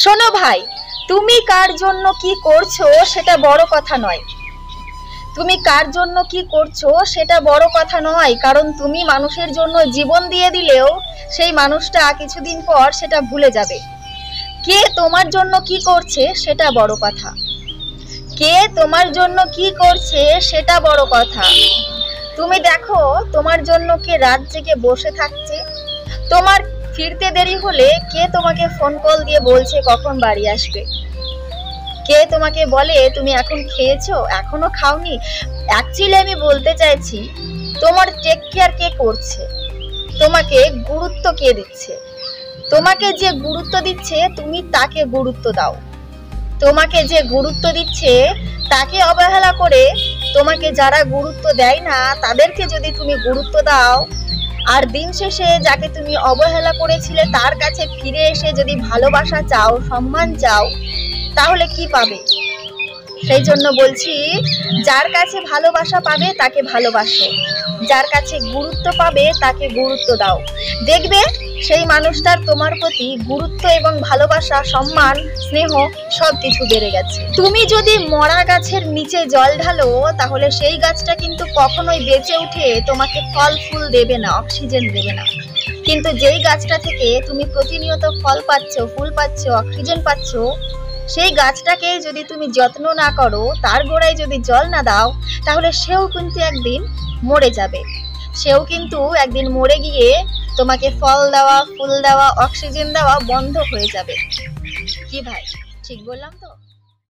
শোনো ভাই, তুমি কার জন্য কি করছো সেটা বড় কথা নয়। তুমি কার জন্য কি করছো সেটা বড় কথা নয়, কারণ তুমি মানুষের জন্য জীবন দিয়ে দিলেও সেই মানুষটা কিছুদিন পর সেটা ভুলে যাবে। কে তোমার জন্য কি করছে সেটা বড় কথা। কে তোমার জন্য কি করছে সেটা বড় কথা। তুমি দেখো, তোমার জন্য কে রাত জেগে বসে থাকছে। তোমার ফিরতে দেরি হলে কে তোমাকে ফোন কল দিয়ে বলছে কখন বাড়ি আসবে। কে তোমাকে বলে তুমি এখন খেয়েছো, এখনো খাওনি। অ্যাকচুয়ালি আমি বলতে চাইছি, তোমার টেক কেয়ার কে করছে, তোমাকে গুরুত্ব কে দিচ্ছে। তোমাকে যে গুরুত্ব দিচ্ছে তুমি তাকে গুরুত্ব দাও। তোমাকে যে গুরুত্ব দিচ্ছে তাকে অবহেলা করে তোমাকে যারা গুরুত্ব দেয় না তাদেরকে যদি তুমি গুরুত্ব দাও, আর দিন শেষে যাকে তুমি অবহেলা করেছিলে তার কাছে ফিরে এসে যদি ভালোবাসা চাও, সম্মান চাও, তাহলে কি পাবে? সেই জন্য বলছি, যার কাছে ভালোবাসা পাবে তাকে ভালোবাসো, যার কাছে গুরুত্ব পাবে তাকে গুরুত্ব দাও। দেখবে সেই মানুষটার তোমার প্রতি গুরুত্ব এবং ভালোবাসা, সম্মান, স্নেহ সবকিছু বেড়ে গেছে। তুমি যদি মরা গাছের নিচে জল ঢালো, তাহলে সেই গাছটা কিন্তু কখনোই বেঁচে উঠে তোমাকে ফল ফুল দেবে না, অক্সিজেন দেবে না। কিন্তু যেই গাছটা থেকে তুমি প্রতিনিয়ত ফল পাচ্ছ, ফুল পাচ্ছ, অক্সিজেন পাচ্ছ, সেই গাছটাকে যদি তুমি যত্ন না করো, তার গোড়ায় যদি জল না দাও, তাহলে সেও কিন্তু একদিন মরে যাবে। সেও কিন্তু একদিন মরে গিয়ে তোমাকে ফল দেওয়া, ফুল দেওয়া, অক্সিজেন দেওয়া বন্ধ হয়ে যাবে। কি ভাই, ঠিক বললাম তো?